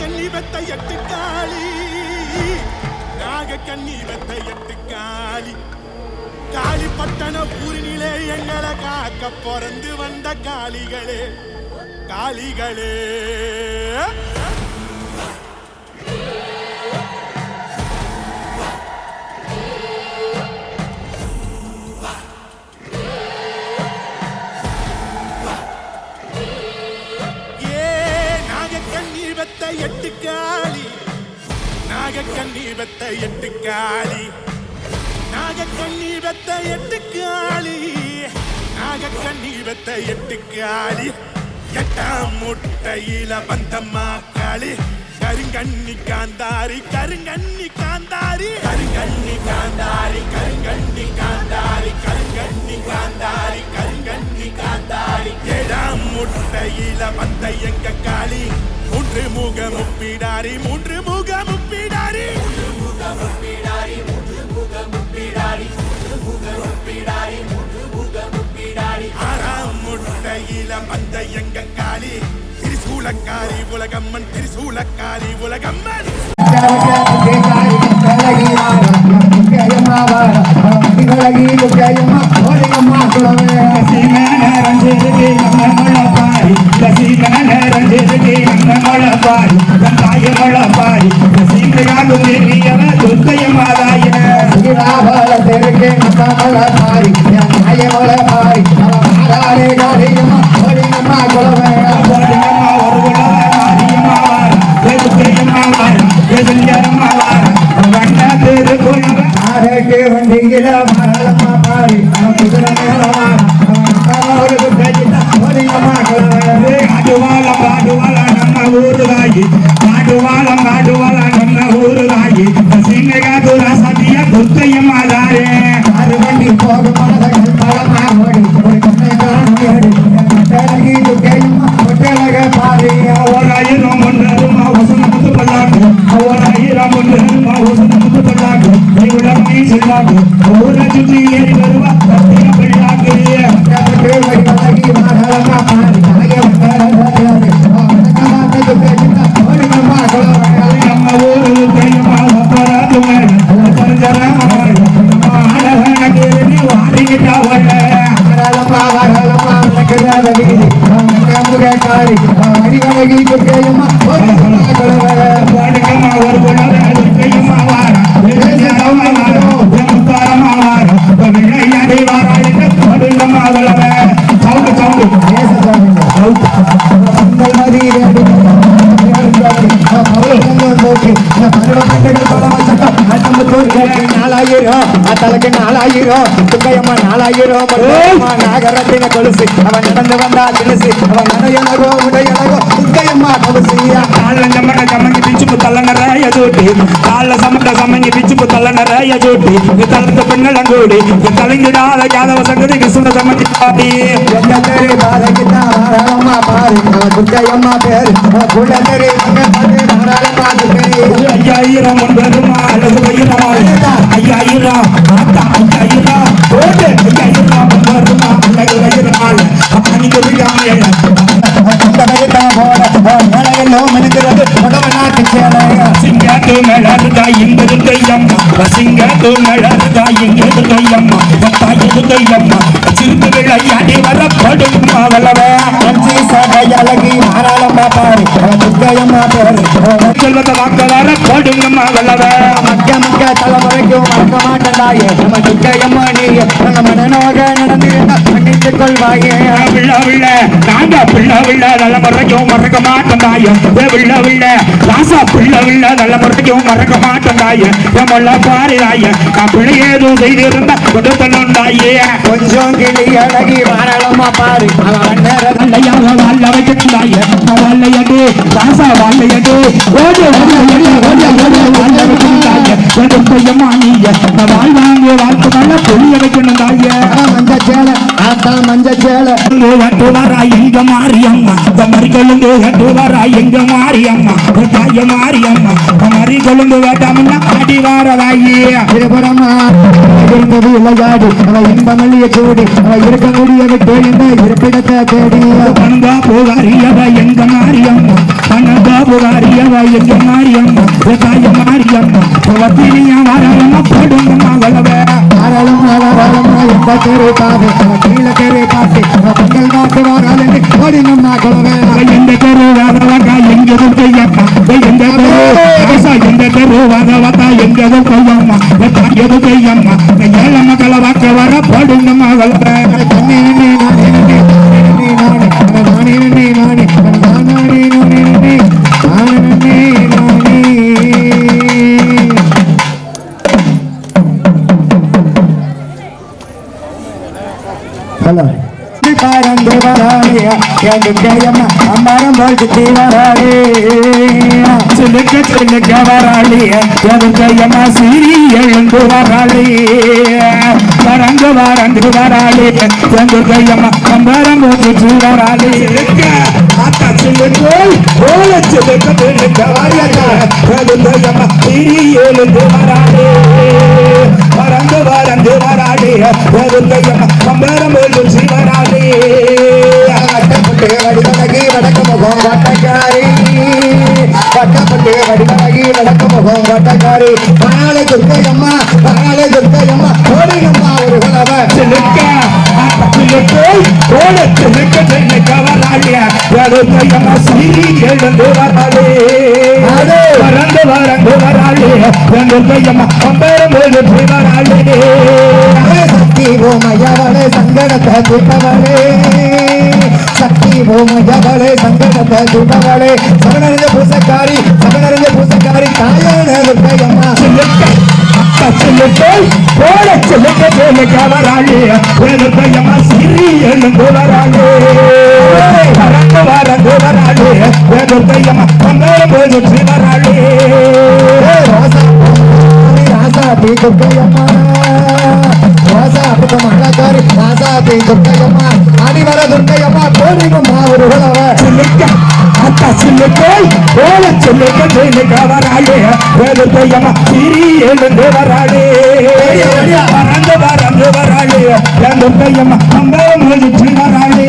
நாகக்கண்ணி பெத்த 8 காளி நாகக்கண்ணி பெத்த 8 காளி காளிப்பட்டண ஊரினிலே எங்களை காக்க பிறந்து வந்த காளிகளே காளிகளே பெத்த 8 காளி நாகக்கண்ணி பெத்த 8 காளி நாகக்கண்ணி பெத்த 8 காளி நாகக்கண்ணி பெத்த 8 காளி 8ஆம் முட்டையில வந்தம்மா காளி கருங்கண்ணி காந்தாரி கருங்கண்ணி காந்தாரி கருங்கண்ணி காந்தாரி கருங்கண்ணி காந்தாரி கருங்கண்ணி காந்தாரி கருங்கண்ணி காந்தாரி 7ஆம் முட்டையில வந்த எங்க காளி மூன்று முக முப்பிடாரி மூன்று முக முப்பிடாரி மூன்று முக முப்பிடாரி மூன்று முக முப்பிடாரி மூன்று முக முப்பிடாரி மூன்று முக முப்பிடாரி 6ஆம் முட்டையில வந்த எங்க காளி திரிசூலக்காரி உலகம்மன் திரிசூலக்காரி உலகம்மன் நாகரத்தின கொலுசு அவன் நடந்து வந்தா தினசு அவன் நடையழகோ உடையழகோ துக்கையம்மா கொலுசியா காலஞ்சம்மட சம்மங்கி பிச்சு புத்தல்ல நிறைய ஜோட்டி கால சமட்ட சம்மங்கி பிச்சு புத்தல்ல நிறைய ஜோட்டி தளர்த்த பெண்ணெல்லாம் கூடி தலைங்கிடாத யாதவ சங்கதி கிருஷ்ண சம்மங்கி பாட்டி எந்த பேரு பாதகிட்டா வாராளம்மா பாரு துக்கையம்மா பேரு குள்ள தெரி தாராளம்மா துக்கை 5000 ஒன்பதுமா அல்லது 5000 ஆத்தா 5000 ஓடு 5000 ஒன்பதுமா அல்லது 5000 அப்ப நீங்க விடாம சிங்கத்து மேலருதா இங்கது கையம்மா சிங்கத்து மேலருதா இங்கது கையம்மா பத்தாயது கையம்மா சிறுத்து விளையாடி வரப்படும் அவளவ அழகி மாறாளம்மா பாரு துக்கையம்மா பேரு செல்வத்தை வாக்க வரப்படும் அவளவ மக்க மக்க தலைமுறைக்கும் மறக்க மாட்டேன்டாயே நம்ம துக்கையம்மா நீ நம்ம மனநோக நடந்து மன்னித்துக் கொள்வாயே விழ நாங்க பிள்ள நல்ல முறைக்கும் மறக்க மாட்டேன்டாயே விழ ராசா பிள்ள நல்ல முறைக்கும் மறக்க மாட்டேன்டாயே நம்மள பாருதாயே நான் பிள்ளை ஏதோ செய்திருந்தா கொண்டு தள்ளுண்டாயே கொஞ்சம் கிளி அழகி மாறாளம்மா பாரு அவன் நல்லையாக வாழ வைக்கிறாயே வாழையடு ராசா வாழையடு ஓடு வாழ வைக்கிறாயே வாழ்வாங்க வாழ்க்கை புளிய வைக்கணும் தாயே மஞ்ச சேல ஆத்தா மஞ்சச்சேலை கட்டுவாரா எங்க மாரியம்மா மறி கொழுந்து கட்டுவாரா எங்க மாரியம்மா தாய மாரியம்மா மறி கொழுந்து வேட்டாமன்னா ஆடி வாரதாயி இருபுறமா இருந்தது இளையாடி அவ இன்பமல்லிய கூடி அவ இருக்கக்கூடிய விட்டு இந்த இருப்பிடத்தை தேடி பணங்கா புகாரியவ எங்க மாரியம்மா பணங்கா புகாரியவ எங்க மாரியம்மா தாய மாரியம்மா வத்தினியா வரவம்மா படுங்கம்மா வளவ ஆரலும் ஆரலும் எந்த தெரு பாது அவ கீழ தெரு பாட்டு அவ பொங்கல் காட்டு வாரால் ஓடினம்மா குழவே எந்த தெரு வாதவக்கா எங்கதும் கையக்கா எந்த தெரு எந்த தெரு வாதவக்கா எங்கதும் கையம்மா தாயது கையம்மா ஏழம்ம கலவாக்க வர படுங்கம்மா வளவ பறந்து வராளியா எங்கம்மா அம்மாரம் போல் சுத்தி வராளே சிலுக்க சிலுக்க வராளிய எங்கம்மா சிறி எழுந்து வராளி வரந்து வரந்து வராளி எங்கம்மா அம்மாரம் போல் சுற்றி வராளி சிலுக்கோல் ஓல சிலுக்க சிலுக்க வராளியம்மா சிறி எழுந்து வராளி வரந்து வரந்து வராளி எங்கம்மா அம்மாரம் போல் சுற்றி வராளி வட்டப்பட்டு வடிவழகி வடக்கு முகம் வட்டக்காரி வட்டப்பட்டு வடிவழகி வடக்கு முகம் வட்டக்காரி பனாலே துர்க்கையம்மா ஓடினம்மா ஒரு குலவ சிலுக்க ஓட சிலுக்க சிலுக்க வராளியா எங்கம்மா சிறி எழுந்து வராளி வரந்து வரந்து வராளி எங்கம்மா அம்மாரம் போல் சுற்றி வராளி சக்தி ஓமையவளே சங்கடத்தை தீர்ப்பவளே சக்தி ஓமையவளே சங்கடத்தை தீர்ப்பவளே சகனறிஞ்ச பூசக்காரி தாயான துர்க்கையம்மா போட சிலுக்க சிலுக்க வராளி எங்கம்மா சிறி எழுந்து வராளி வரந்து வரந்து வராளி எங்கம்மா அம்மாரம் போல் சுற்றி வராளி ராசாபி துர்க்கையம்மா ராசாபி மகாகாரி ராசாபி துர்க்கையம்மா அடிவர துர்க்கையம்மா கோடினம்மா ஒரு குலவ சிலுக்க சிலுக்கோய் ஓல சிலுக்க சிலுக்க வராளி எங்கம்மா சிறி எழுந்து வராளி வரந்து வரந்து வராளி எங்கம்மா அம்மாரம் போல் சுற்றி வராளி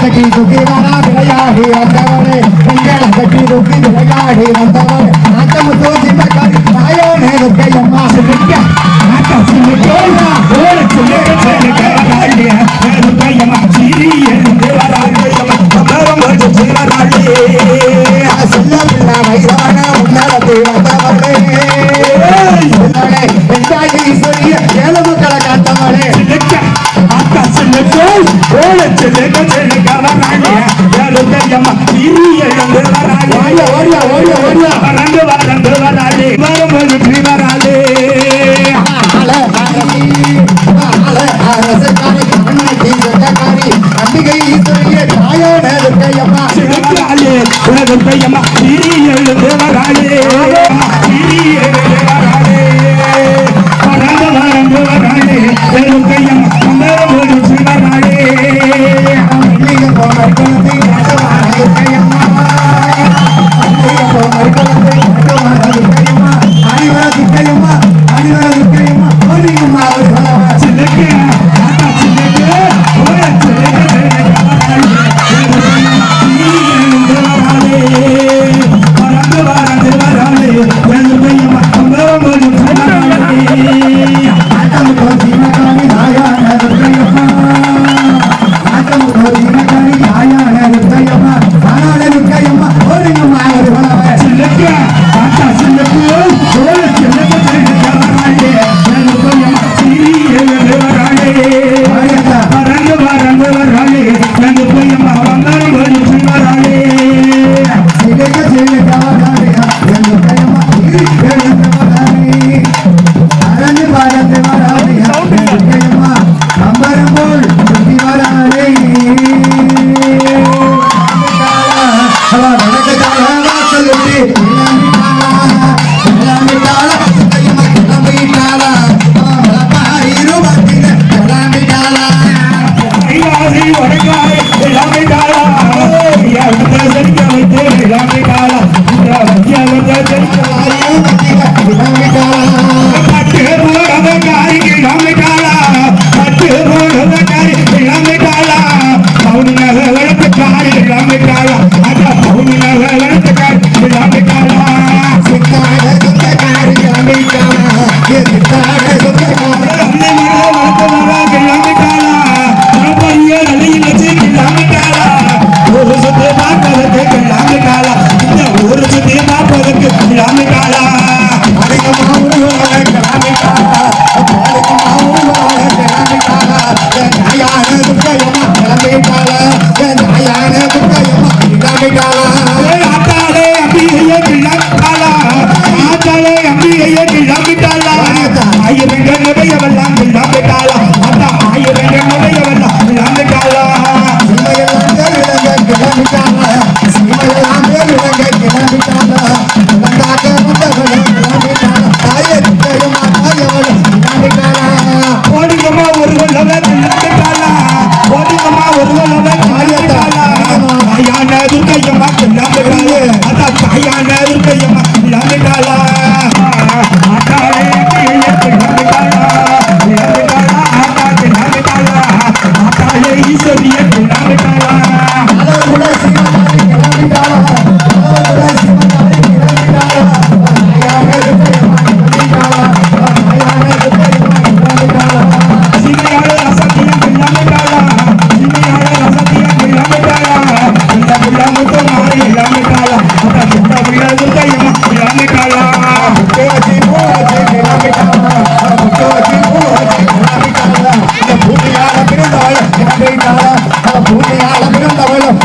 சகி துக்கி வரா விளையாடி வந்தவளே எங்களை சகி துக்கி விளையாடி வந்தவளே நாட்டமு தோசிமக்காரி தாயான துர்க்கையம்மா சிலுக்க சிலுக்கோய் ஓல சிலுக்க சிலுக்க வராளி எங்கம்மா சிறி எழுந்து வராளி அம்மாரம் போல் சுற்றி வராளி செல்லவில்லா வயதான உன்னலத்தை வந்தவளே வெண்டாயி ஈஸ்வரிய ஏழு மக்களை காத்தவளே சிலுக்கோய் ஓல சிலுக்க சிலுக்க வராளி எங்கம்மா சிறி எழுந்து வராளி ஓடியா வரந்து வரந்து வராளி அம்மாரம் போல் சுற்றி வராளி அம்பிகை ஈஸ்வரிய தாயான துர்க்கையம்மா சிலுக்காளி துர்க்கையம்மா சிறி எழுந்து வராளி சிறி எழுந்து வராளி வரந்து வரந்து வராளி துர்க்கையம்மா அம்மாரம் போல் சுற்றி வராளி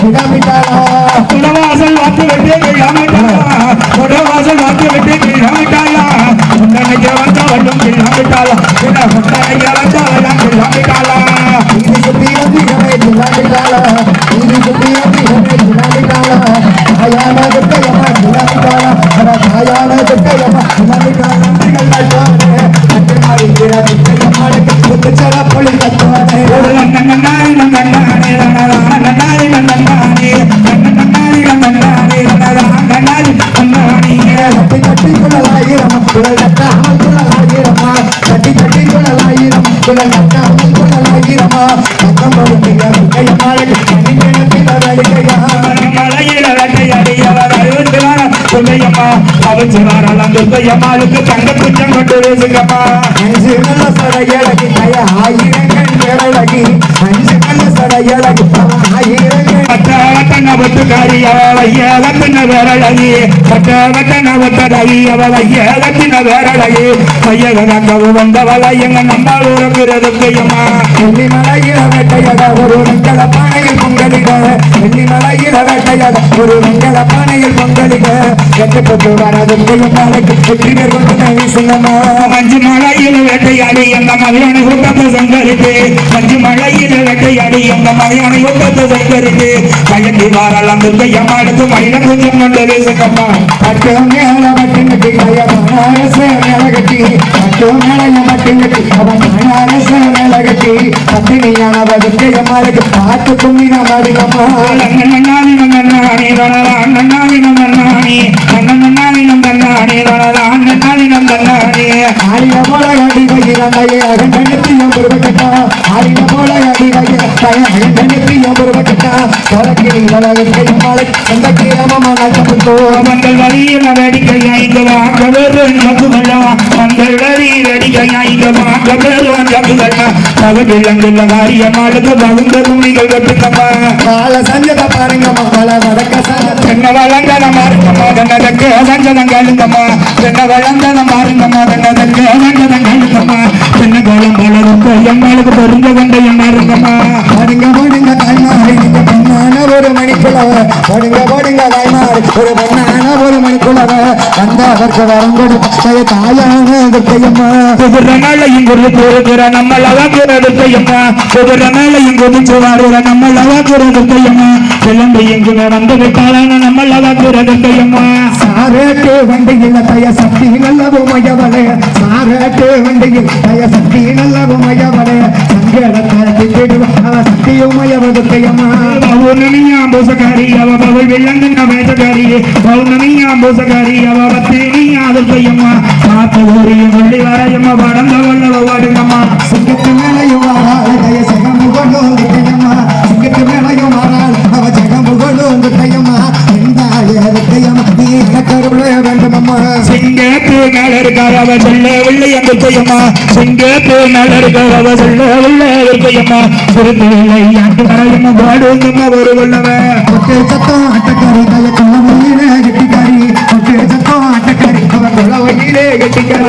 விடாவிட்டாளா குடவாசல் வாக்கு விட்டு கிழாமிட்டாளா குடவாசல் வாக்கு விட்டு கிழாமிட்டாளா முன்னணிக்கு வந்தவளும் கிழாமிட்டாளா முன்னணிக்கு வந்தவளும் கிழாமிட்டாளா இது சுத்தி வந்து இவனை விடாவிட்டாளா இது சுத்தி வந்து இவனை விடாவிட்டாளா தாயான துர்க்கையம்மா விடாவிட்டாளா தாயான துர்க்கையம்மா விடாவிட்டாளா அவளுக்கு தங்க குச்சம் கொண்டு வேசுங்கம்மா அஞ்சு நல்ல சடையழகி ஆயிரங்கள் வேளகி அஞ்சு நல்ல சடையழகி ஆயிரங்கள் வட்டன ஒத்துக்காரி அவ வேறழகி வட்டன ஒத்தடகி அவ வேறழகி மையகவு வந்தவளை எங்க நம்ம ஊரங்கிறதுக்கையம்மா வெள்ளிமலையில வேட்டையட ஒரு வெங்கல பானையில் பொங்கலிட வெள்ளிமலையில வேட்டையட ஒரு வெங்கல பானையில் பொங்கலிட எட்டு வரது வெற்றி பேர் கொண்டு வீசுங்கம்மா மஞ்சு மலையில் வேட்டையாடி எங்க மலையான கூட்டத்தை சங்கரித்து மஞ்சு மலையில் வேட்டையாடி எங்க மலையான கூட்டத்தை சங்கரித்து பயந்து வாரலாம் துர்க்கையம்மாளுக்கு மயில கொஞ்சம் கொண்டு வீசுங்கம்மா பட்டு மேல மட்டும் கட்டி அரச மேல கட்டி பட்டு மேல மட்டும் கட்டி அவன் அரச மேல கட்டி பத்தினியான துர்க்கையம்மாளுக்கு பார்த்து கும்பினா மாடுங்கம்மா ஆடின போல அடி வகிரந்தையே அகண்டனத்தையும் புருவக்கட்டா ஆடின போல அடி அகண்டனத்தையும் புருவக்கட்டா தொலைக்கிரி வளர்க்கையம்மாளை அந்த கிராமமான மங்கள் வழியில் வேடிக்கையா இங்க வாங்க வேறும் மங்கள் வழி வேடிக்கையா இங்க வாங்க வேறும் தகுதில்ல காரியம்மாளுக்கு பகுந்த துணிகள் கட்டுக்கம்மா கால சஞ்சத பாருங்கம்மா பல வடக்க என்ன வளர்ந்தன மாறுங்கம்மா தன்னதற்கு சஞ்சதம் கேளுங்கம்மா என்ன வளர்ந்தன மாறுங்கம்மா தன்னதற்கு சஞ்சதம் கேளுங்கம்மா என்ன காலம் வளருக்கு எம்மாளுக்கு பொருந்த கொண்ட எம்மாருங்கம்மா போடுங்க போடுங்க தாய்மாரி நீங்க பொண்ணான ஒரு மணிக்குள்ளவ போடுங்க தாய்மாரி ஒரு பொண்ணான ஒரு மணிக்குள்ளவ அந்த அவருக்கு வரம் கொடுத்த தாயான துர்க்கையம்மா குதிர மேலையும் குரு கூறுகிற நம்மளவா குதிரையம்மா குதிர மேலையும் குதிச்சு வாடுகிற நம்மளவா குதிரையம்மா கிளம்பி எங்குமே வந்து விட்டாலான நம்மளவா குதிரையம்மா சாரேட்டு வண்டியில் தய சக்தி நல்லவு மயவளே சாரேட்டு வண்டியில் தய சக்தி நல்லவு மயவளே சங்கடத்தை அவ சக்தியும் மயவ துர்க்கையம்மா பௌர்ணமியாம் பூசகாரி அவ பவள் வெள்ளங்கின வேதகாரி பௌர்ணமியாம் பூசகாரி அவ பத்தினியா துர்க்கையம்மா காத்து ஊரியும் வள்ளி வரையம்மா வடந்த வல்லவ வாடுங்கம்மா சிங்கத்து மேலையும் வாராள் தய சகமு கொண்டு துர்க்கையம்மா சிங்கத்து மேலையும் வாராள் அவ ஜகமு கொண்டு துர்க்கையம்மா துர்க்கையம்மா நீ கருளே வேண்டுமம்மா சிங்கத்து மேல இருக்கார் அவ சொல்ல வெள்ளி அந்த துர்க்கையம்மா சிங்கத்து மேல இருக்கார் அவ சொல்ல வெள்ளி துர்க்கையம்மா சுருத்து வெள்ளை ஆண்டு வரையம்மா வாடுங்கம்மா ஒரு வல்லவ ஒட்டே சத்தம் அட்டக்காரி தய கொள்ளவையிலே கெட்டிக்காரி ஒட்டே சத்தம் அட்டக்காரி அவ கொள்ளவையிலே கெட்டிக்காரி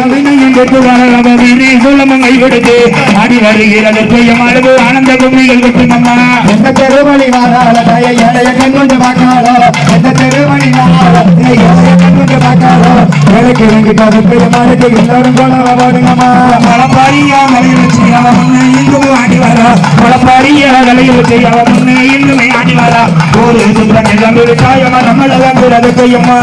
சூழமங்கை விடுத்து ஆடி வருகிறது துர்க்கையம்மாளுக்கு ஆனந்த கும்மிகள் கொட்டுமம்மா எந்த தெருவழி வாராள தய ஏழைய கண்ணுண்டு பார்க்காளோ எந்த தெருவழி வாராள ஏழைய கண்ணுண்டு பார்க்காளோ வேலைக்கு இறங்கிட்ட துர்க்கையம்மாளுக்கு எல்லாரும் கொள்ளவ போடுங்கம்மா மலப்பாரியா மலையில் வச்சு அவ முன்னே இங்குமே ஆடி வரா மலப்பாரியா தலையில் வச்சு அவ முன்னே இங்குமே ஆடி வரா ஒரு சுந்தரம் கிளம்பி விட்டாயம்மா நம்மளவா கூட துர்க்கையம்மா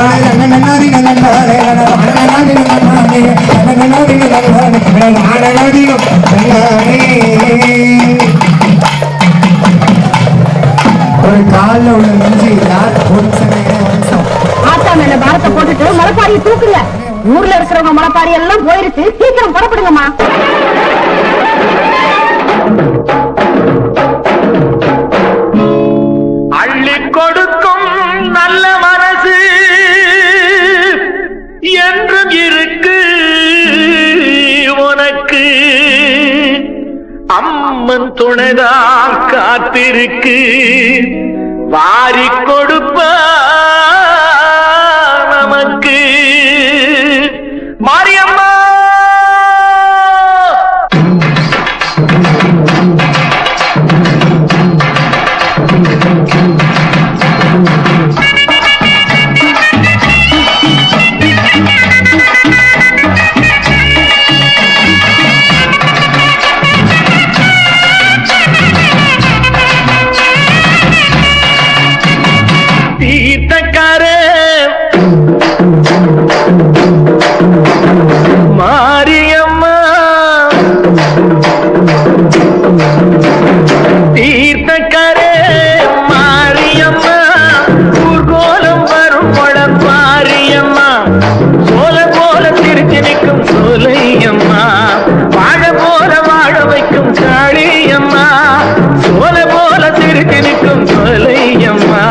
ஒரு காலில் உள்ள நெஞ்சு யார் ஒரு நிமிஷம் ஆத்தா மேல பாரத்தை போட்டுட்டு மலைப்பாரியை தூக்குங்க ஊர்ல இருக்கிறவங்க மலைப்பாரி எல்லாம் போயிருச்சு சீக்கிரம் புறப்படுங்கம்மா அள்ளி கொடுக்கும் நல்ல மனசு என்றும் இருக்கு உனக்கு அம்மன் துணைதான் காத்திருக்கு வாரி கொடுப்ப நமக்கு மாரியம்மா சோலை போல சிரித்து நிற்கும் சோலையம்மா,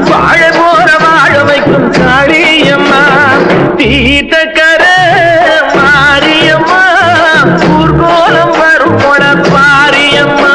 வாழ போற வாழ வைக்கும் காளியம்மா, தீர்த்தக்கர மாரியம்மா, ஊர்கோலம் வரும் கொட பாரியம்மா.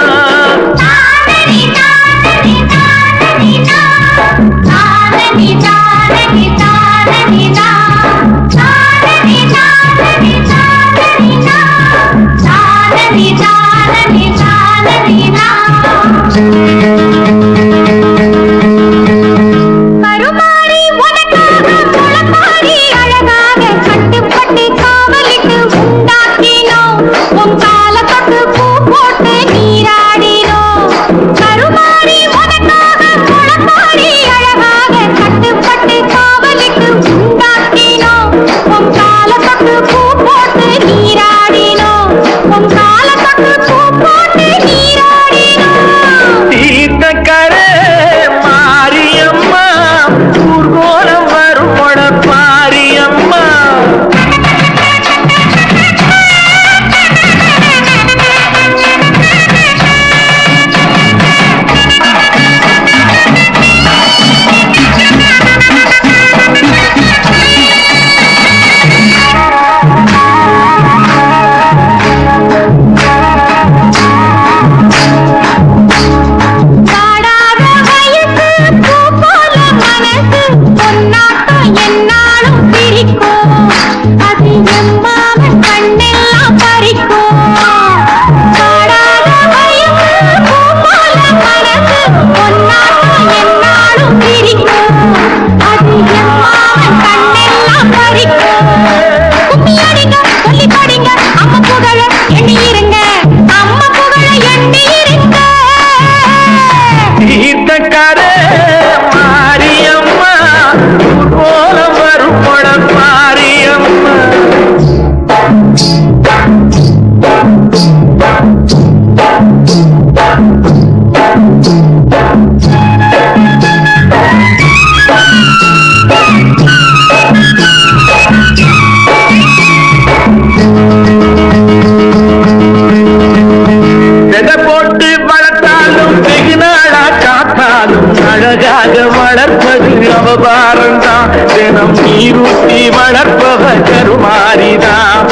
நீரூட்டி வளர்ப்பவ கருமாரிதான்.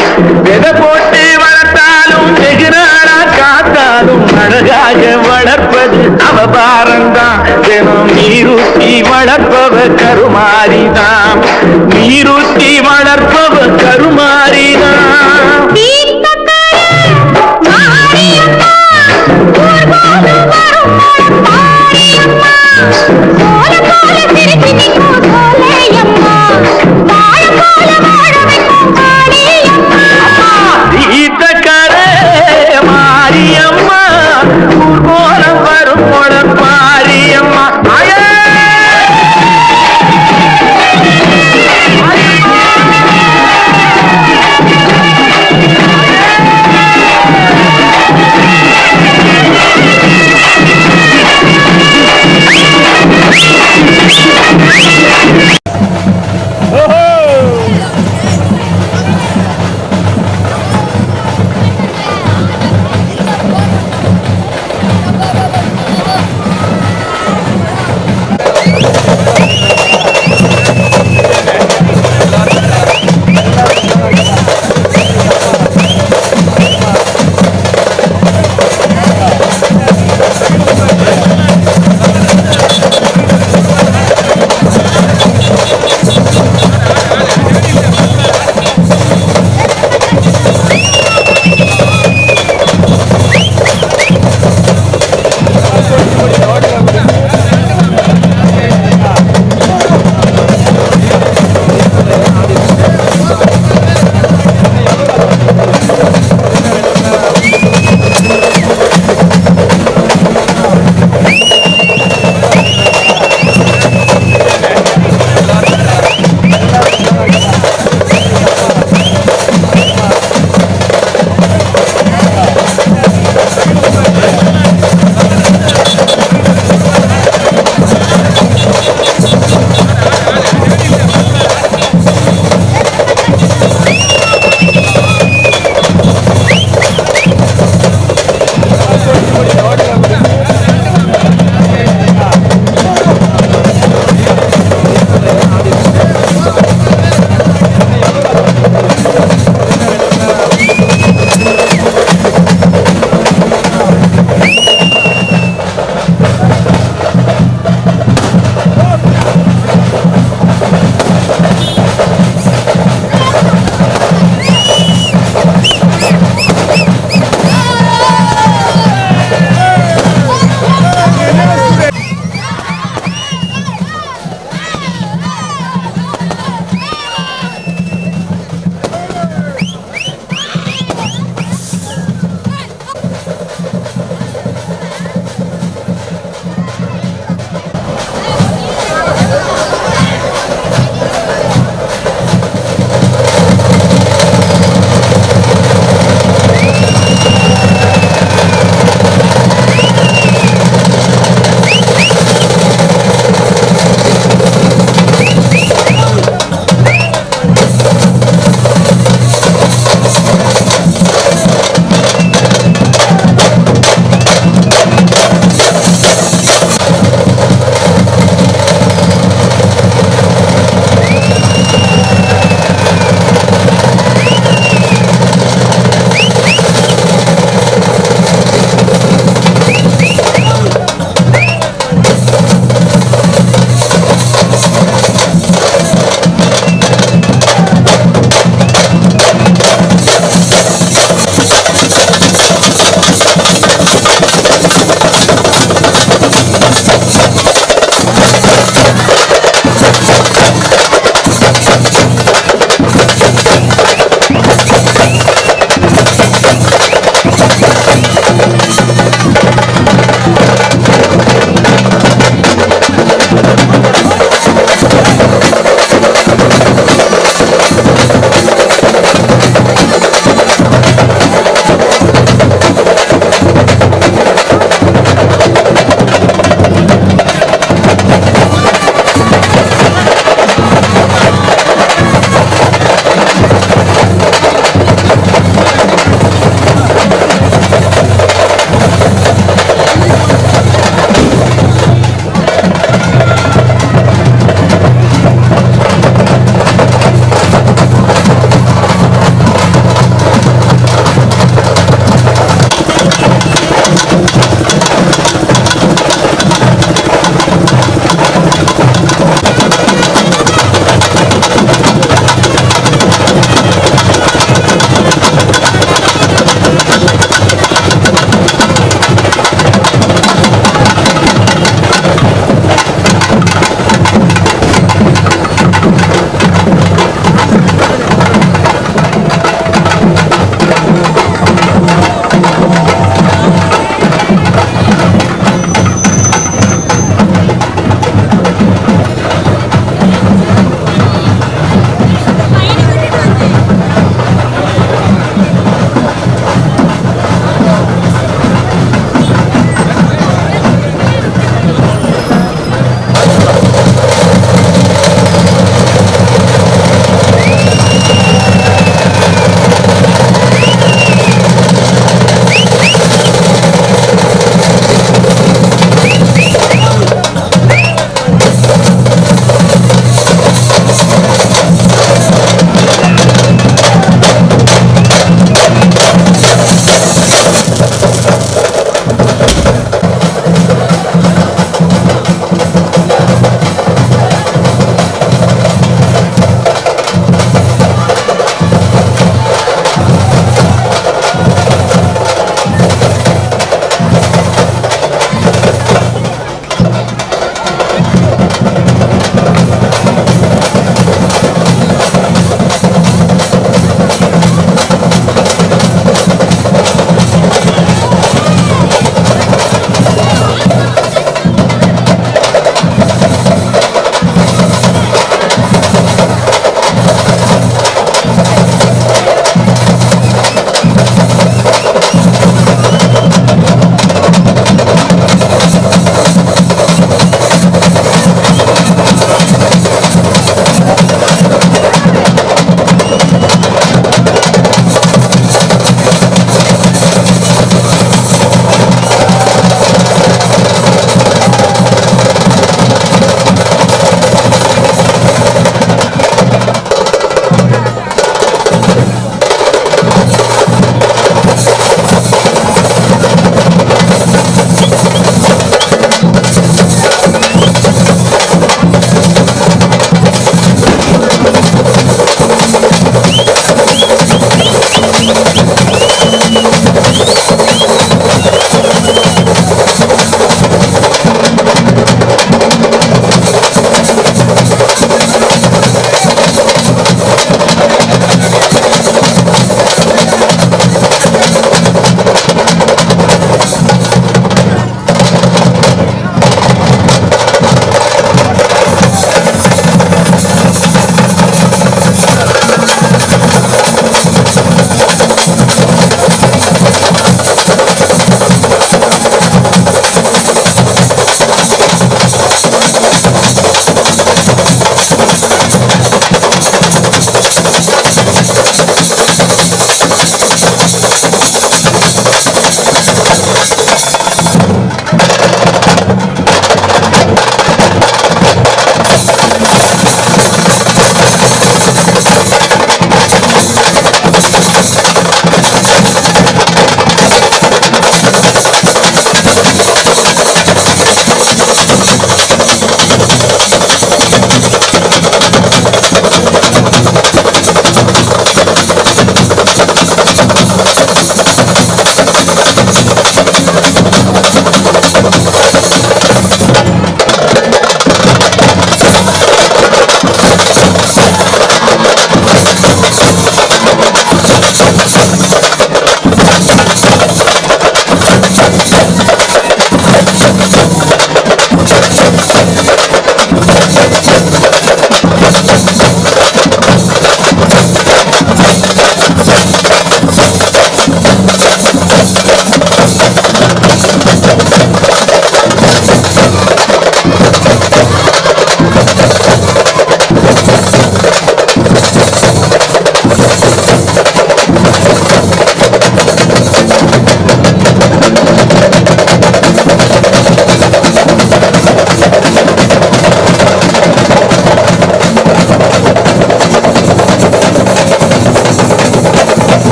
விதை போட்டு வளர்த்தாலும் வெகு நாளா காத்தாலும் அழகாக வளர்ப்பது அவபாரந்தான். தினம் நீரூட்டி வளர்ப்பவ கருமாரிதான். நீரூட்டி வளர்ப்பவ கருமாரிதான். மாரியம்மா ஊர்கோலம் வரும் கொட பாரியம்மா.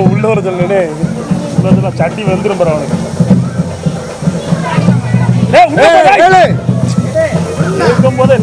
உள்ள ஒரு சொல்லு சட்டி வந்துடும் பரவாயில்ல போதே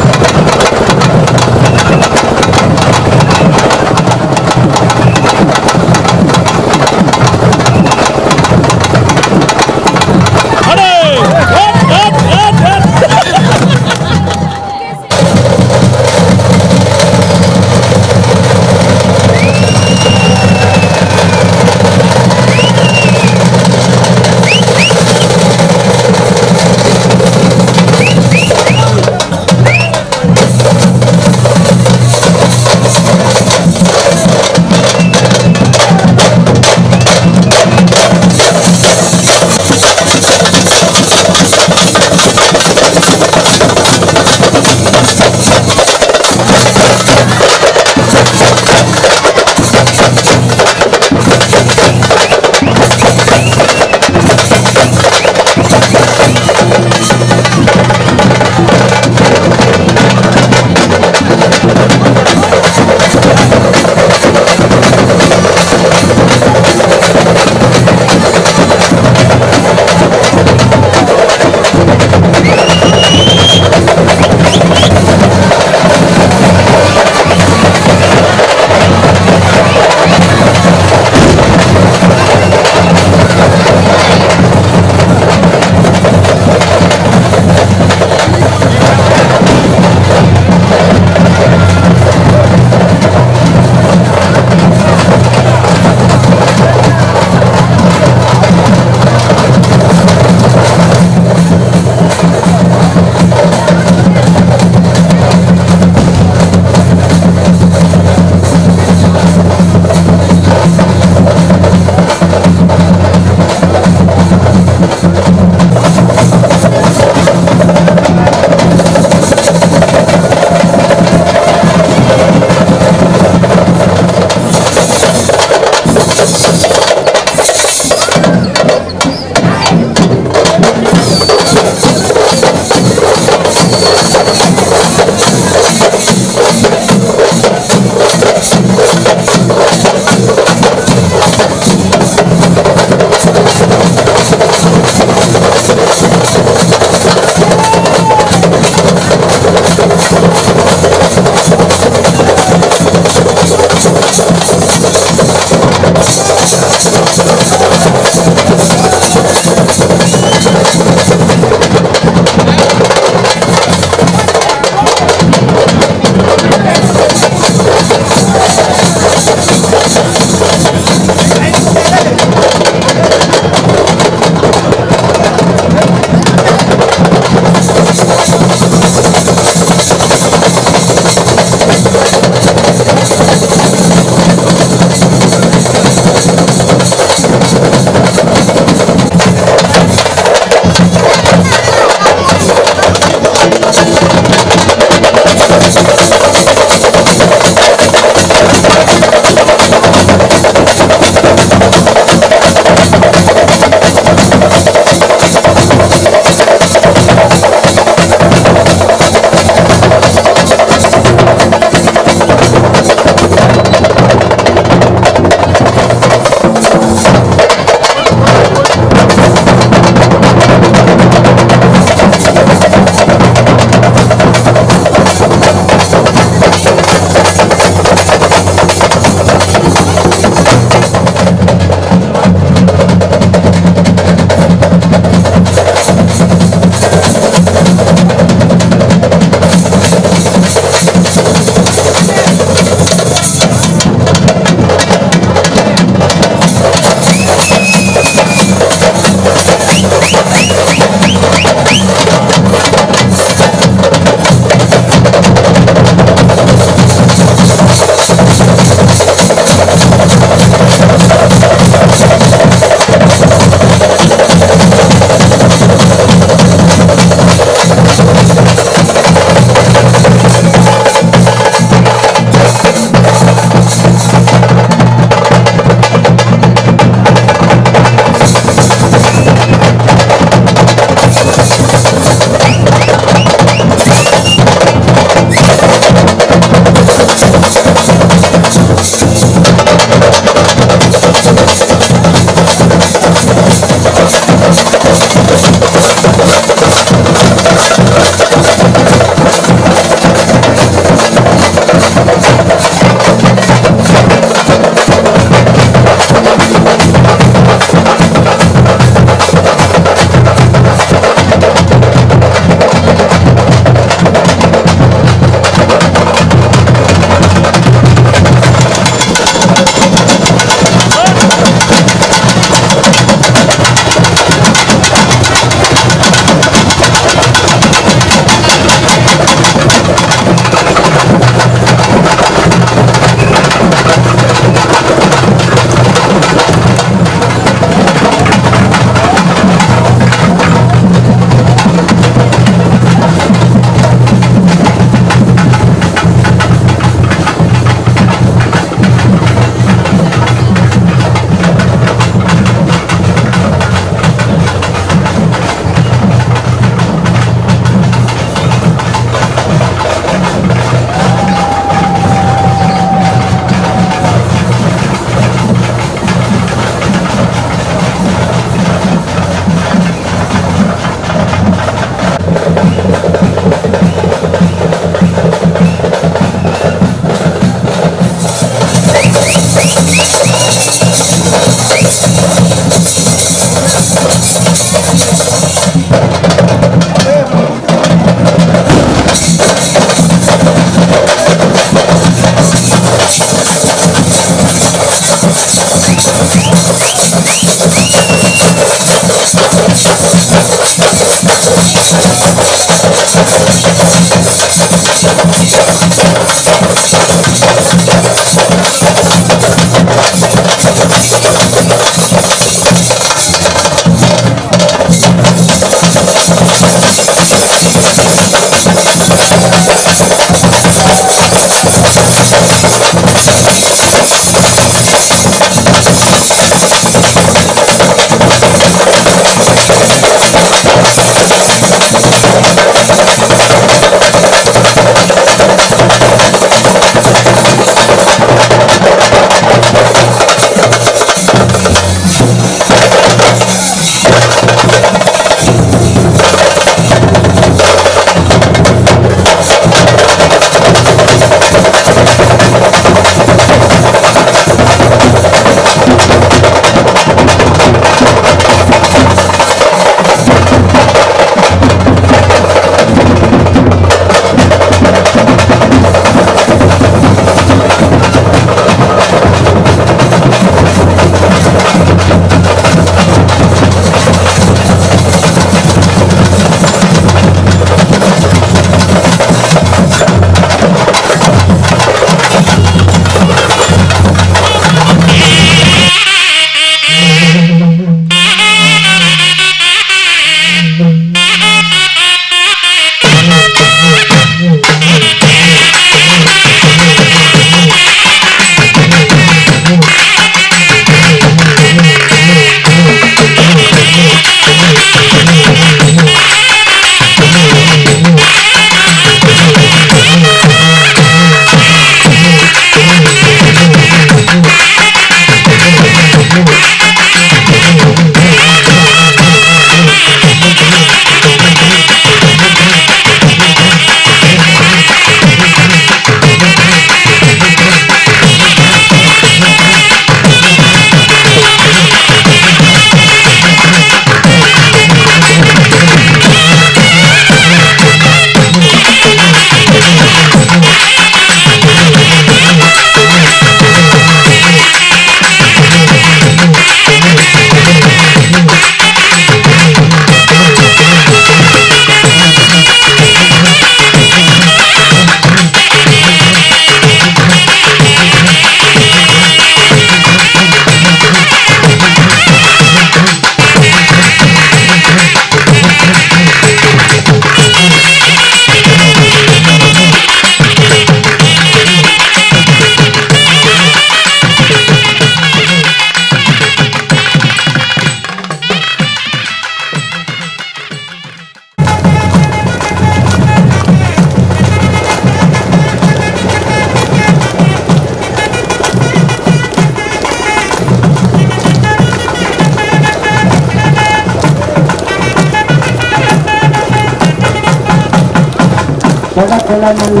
கொடக்குல நல்ல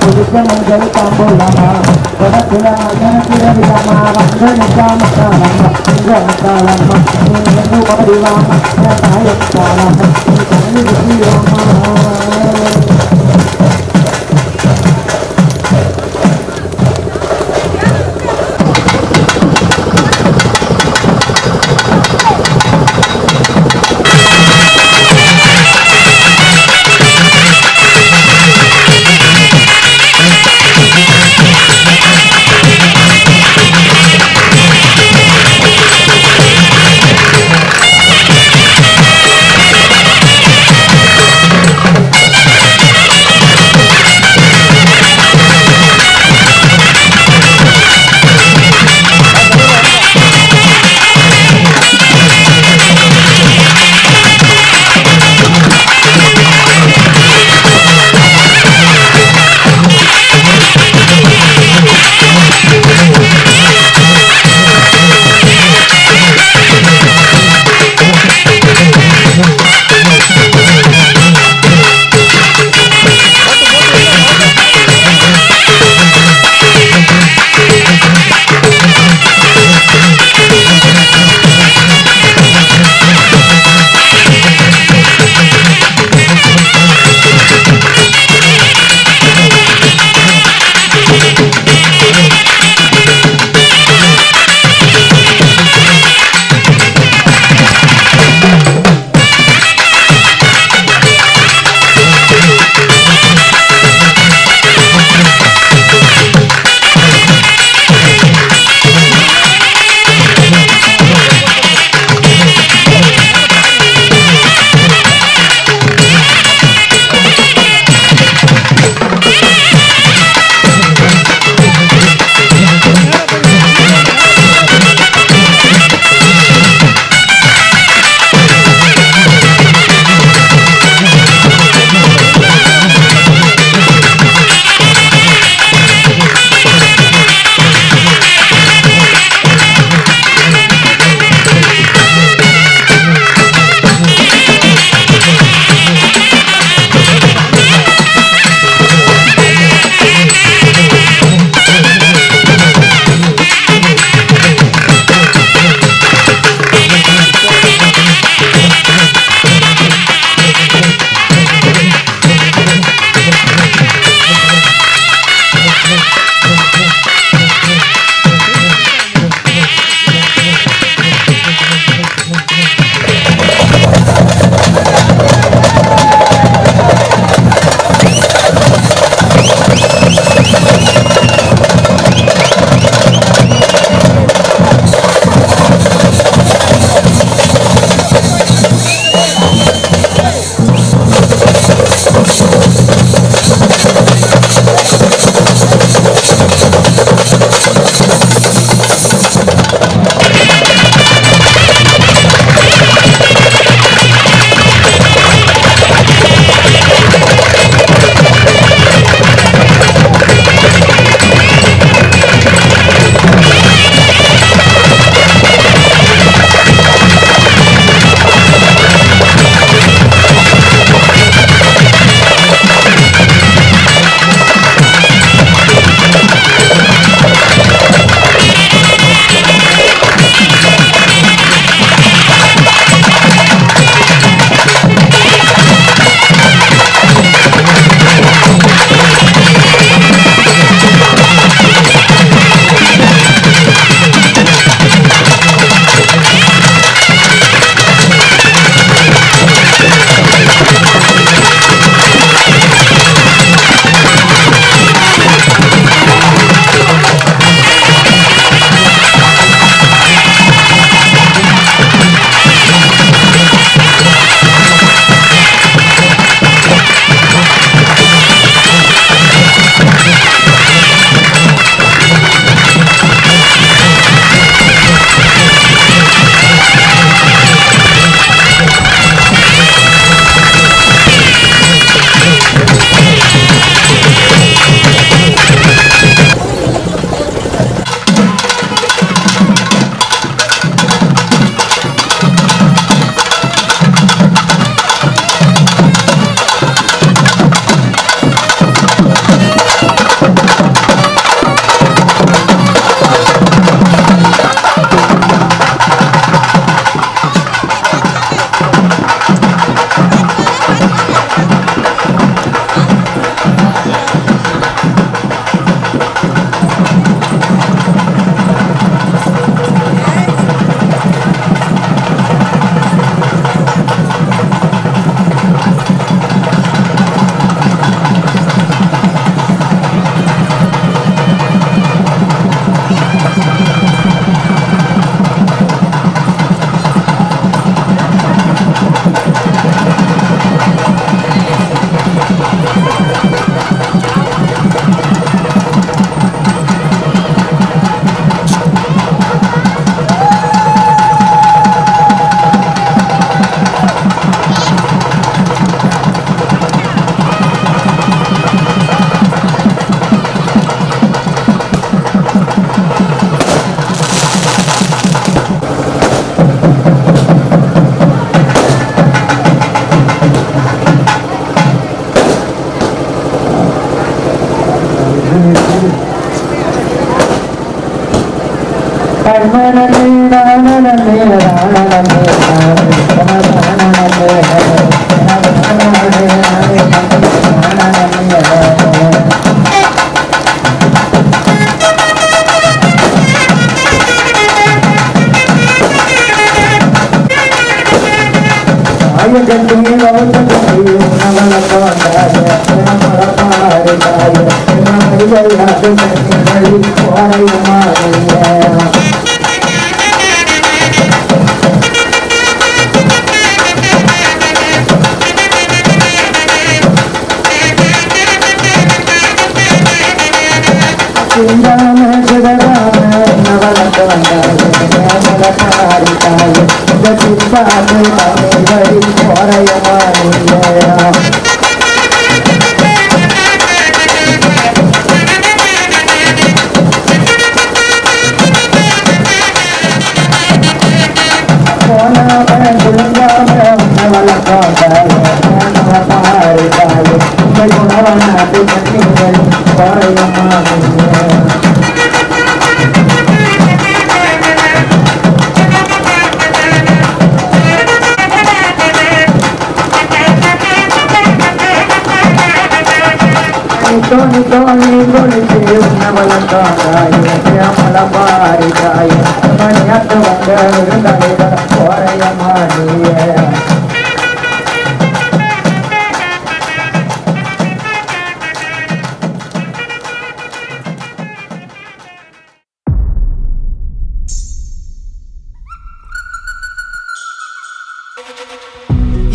குடிக்க மஞ்சள் தாம்பூலமா கொடக்குல மகனமா வந்து நிற்காம காலம்மா காலம்மா நீ ஓடிவாமா தாயம் காலம்மா நீ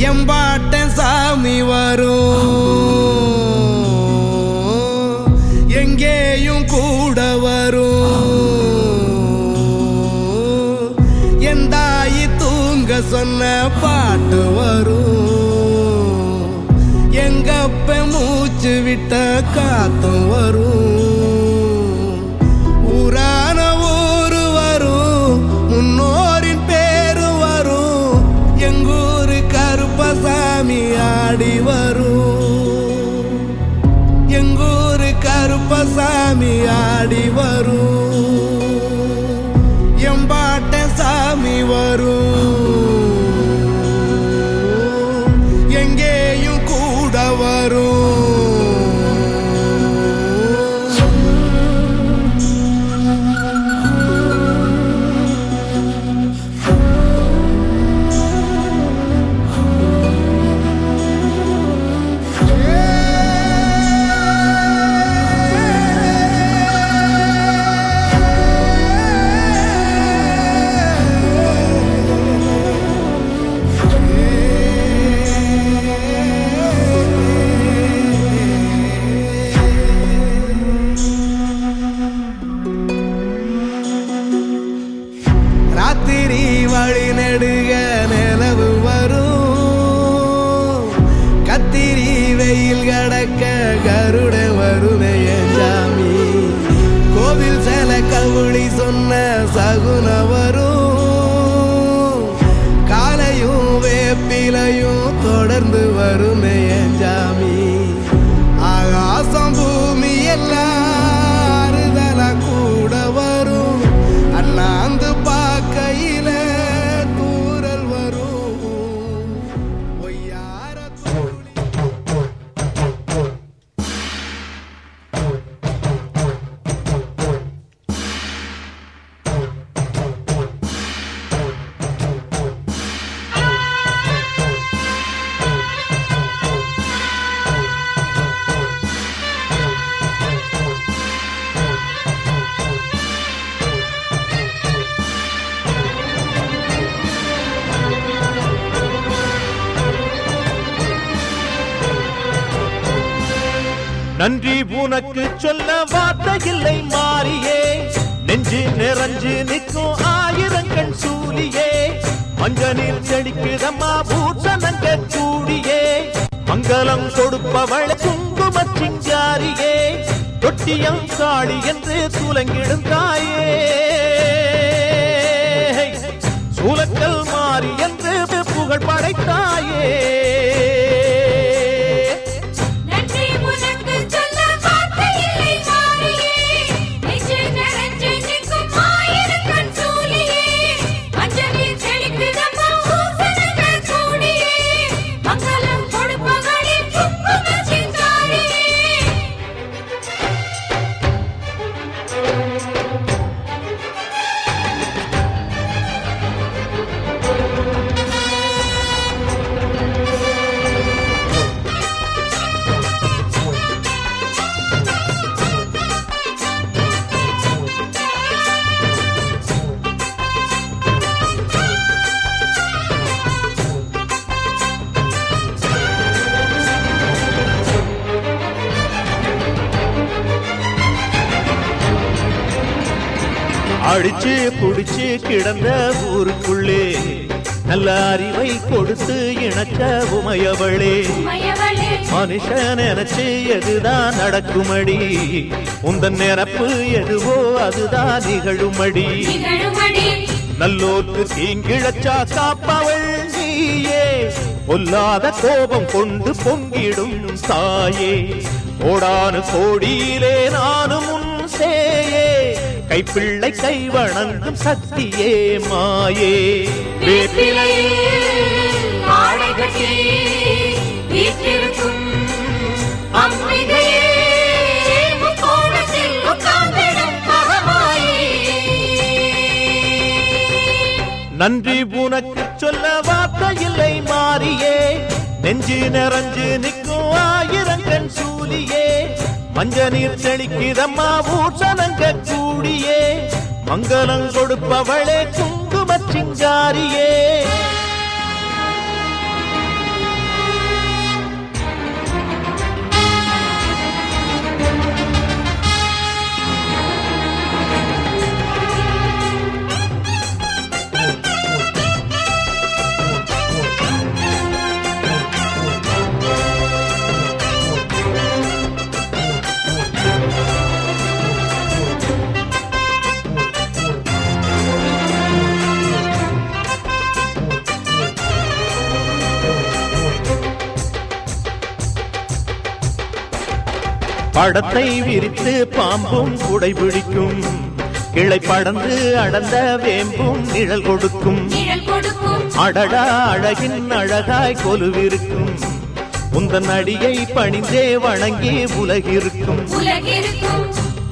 எம்பாட்டன் சாமி வரும் எங்கேயும் கூட வரும் என் தாயி தூங்க சொன்ன பாட்டு வரும் எங்கப்ப மூச்சு விட்ட காத்தும் வரும் ஊரான ஊரு வரும் முன்னோரின் பேரு வரும் எங்கூரு கருப்பசாமி ஆடி வரும் எங்கூரு கருப்பசாமி ஆடி வரும் எம்பாட்ட சாமி வரும் எங்கேயும் கூட வரும் ராத்திரி வழி நெடுக நிலவு வரும் கத்திரி வெயில் கடக்க கருட வருமே சாமி கோவில் சில கவுளி சொன்ன சகுன வரும் காலையும் வேப்பிலையும் தொடர்ந்து வருமே சாமி ஆகாசம் பூமி எல்லாருதல கூட வரும் அண்ணாந்து பார்க்கையில தூரல் வரும் ஒய்யார நன்றி உனக்கு சொல்ல வார்த்தை இல்லை மாறியே நெஞ்சு நிறைஞ்சு நிற்கும் ஆயிரங்கள் சூலியே மஞ்சனில் செடிக்குதம்மா பூசணங்க கூடியே மங்களம் கொடுப்பவள் குங்கும சிங்காரியே தொட்டியம் காளி என்று சூலங்கிடும் தாயே சூலக்கல் மாறி என்று புகழ் படைத்தாயே நெஞ்சு நிறைஞ்சு நிற்கும் ஆயிரக்கண் அடிச்சு புடிச்சு கிடந்த ஊருக்குள்ளே நல்ல அறிவை கொடுத்து இணைச்ச உமையவளே மனுஷன் நினைச்சு எதுதான் நடக்குமடி உந்தன் நிரப்பு எதுவோ அதுதான் நிகழுமடி நல்லோர்க்கு தீங்கிழச்சா காப்பவள் நீயே பொல்லாத கோபம் கொண்டு பொங்கிடும் தாயே கோடானு கோடியிலே நானும் உன் சேயே கைப்பிள்ளை கை வணங்கும் சக்தியே மாயே நன்றி உனக்கு சொல்ல வார்த்தை இல்லை மாறியே நெஞ்சு நிறைஞ்சு நிற்கும் ஆயிரங்கண் சூலியே மஞ்ச நீர் தெளிக்கிறம்மா ஊசனங்க கூடியே மங்களம் கொடுப்பவளே குங்கும சிங்காரியே படத்தை விரித்து பாம்பும் குடைபிடிக்கும் கிளை படந்து அடர்ந்த வேம்பும் நிழல் கொடுக்கும் அடடா அழகின் அழகாய் கொலுவிருக்கும் உந்தன் அடியை பணிந்தே வணங்கி உலகிருக்கும்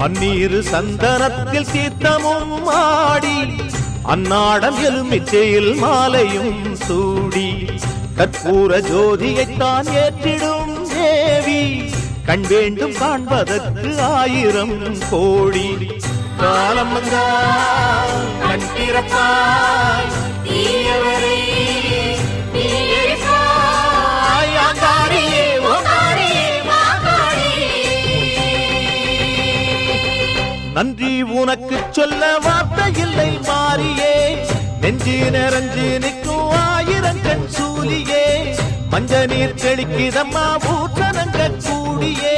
அந்நீரு சந்தனத்தில் தீர்த்தமும் ஆடி அந்நாடம் எலுமிச்சையில் மாலையும் சூடி கற்பூர ஜோதியைத்தான் ஏற்றிடும் தேவி கண் வேண்டும் காண்பதற்கு ஆயிரம் கோடி காலம் வந்தால் கண் திறப்பாய் தீயவரை நன்றி உனக்கு சொல்ல வார்த்தை இல்லை மாறியே நெஞ்சு நிறைஞ்சு நிற்கும் ஆயிரங்கண் சூலியே மஞ்ச நீர் தெளிக்கிறம்மா ஊற்றனங்க கூடியே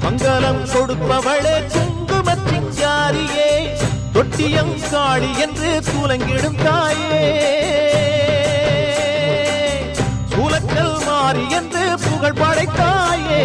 மங்களம் கொடுப்பவளே குங்கும சிங்காரியே தொட்டியம் காளி என்று சூலங்கிடும் தாயே சூலக்கல் மாறி என்று புகழ் படைத்தாயே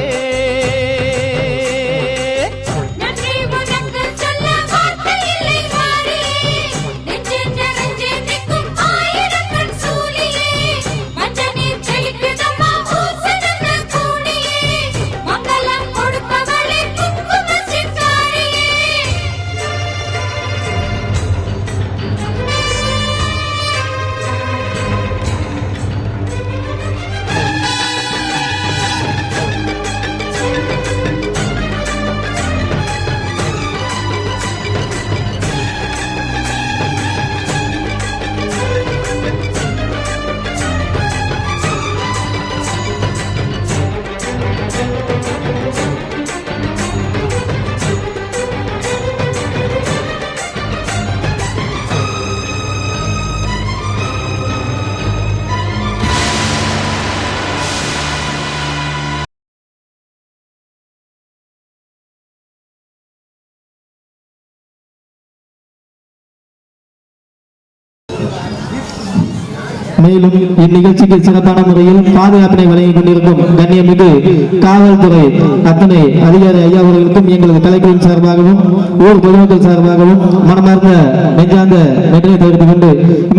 மேலும் இந்நிகழ்ச்சிக்கு சிறப்பான முறையில் பாதுகாப்பினை வழங்கிக் கொண்டிருக்கும் கண்ணியமிகு காவல்துறை அத்தனை அதிகாரி ஐயா அவர்களுக்கும் எங்களது கலைக்குழுவின் சார்பாகவும் ஊர் பொதுமக்கள் சார்பாகவும் மனமார்ந்த நெஞ்சார்ந்த நன்றியை தெரிவித்துக் கொண்டு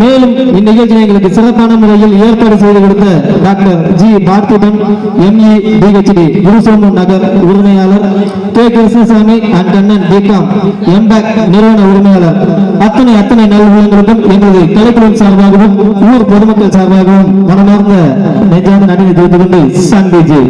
மேலும் இந்நிகழ்ச்சியை எங்களுக்கு சிறப்பான முறையில் ஏற்பாடு செய்து கொடுத்த doctor G Parthiban ME DHD குருசோமு நகர் உரிமையாளர் கே கிருஷ்ணசாமி அண்ட் அண்ணன் பிகாம் எம்பேக் நிறுவன உரிமையாளர் அத்தனை நல்வுள்ளங்களுக்கும் எங்களது கலைக்குழுவின் சார்பாகவும் ஊர் பொதுமக்கள் சார்பாகவும் மனமார்ந்த நெஞ்சார்ந்த நன்றியை தெரிவித்துக் கொண்டு சந்திஜி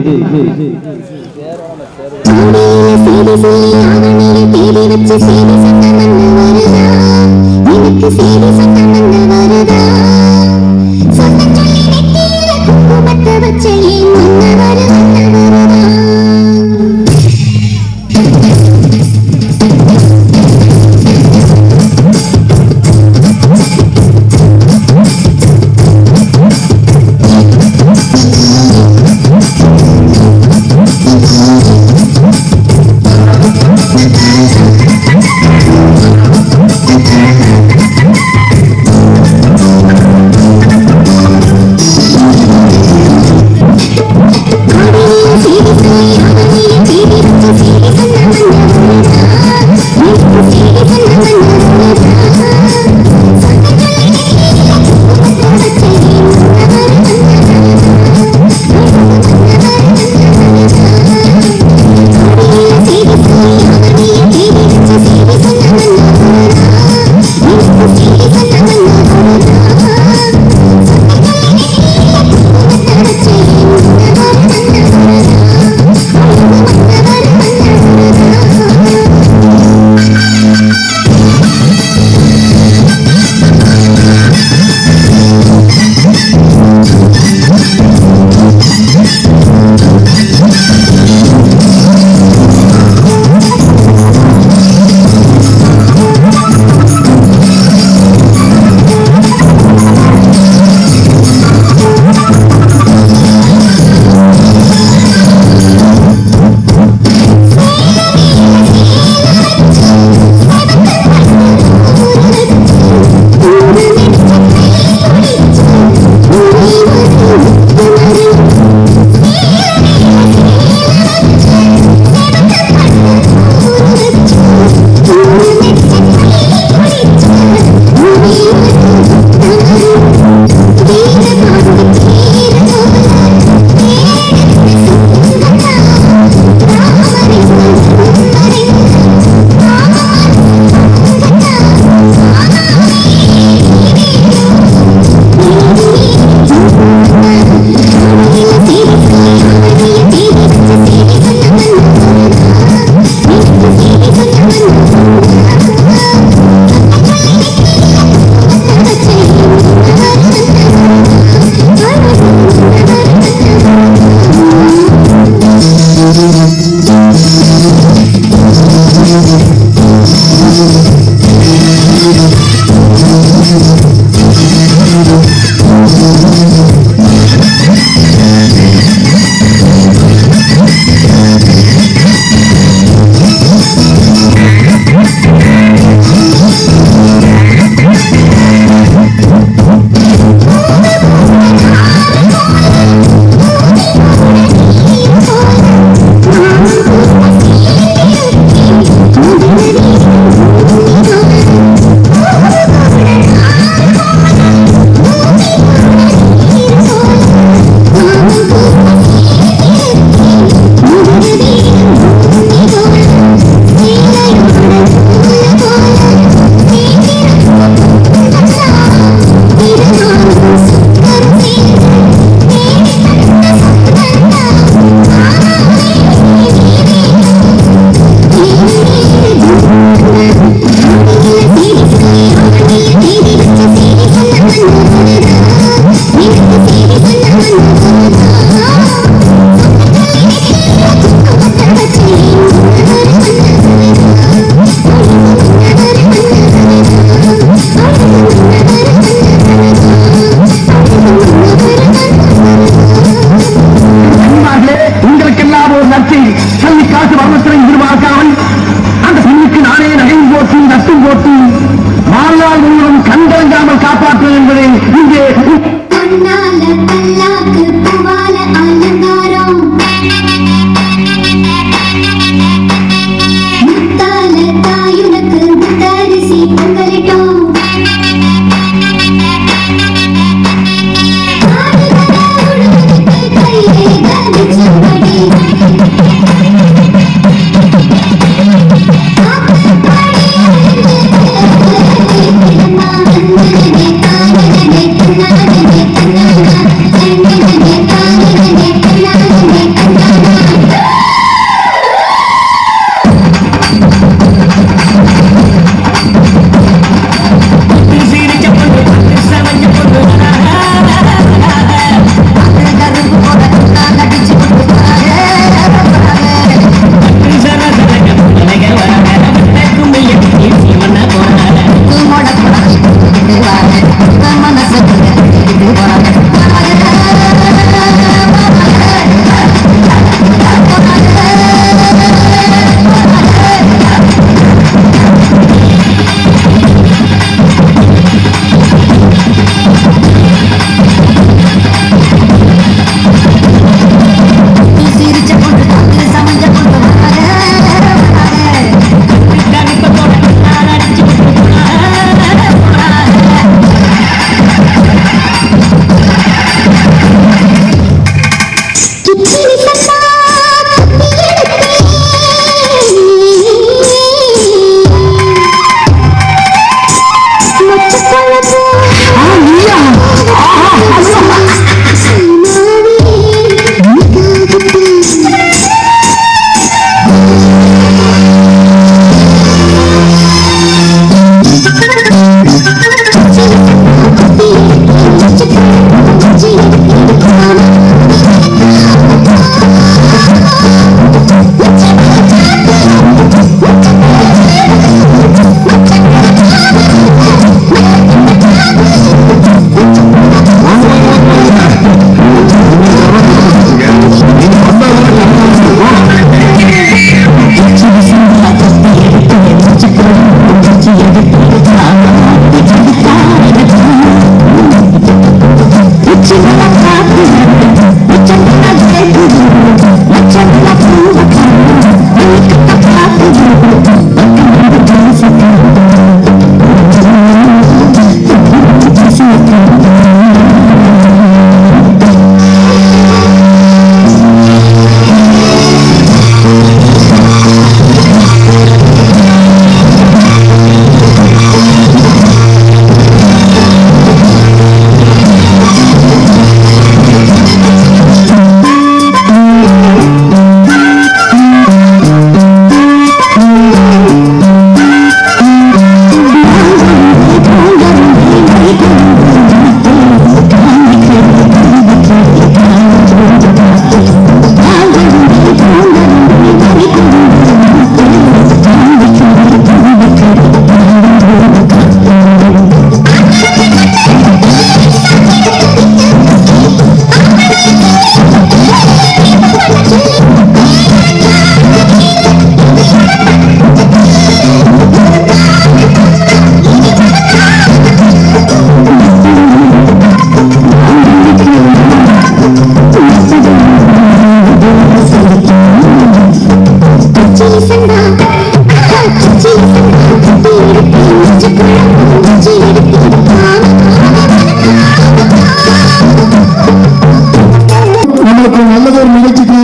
நம்மளுக்கு நல்லதொரு நிகழ்ச்சிக்கு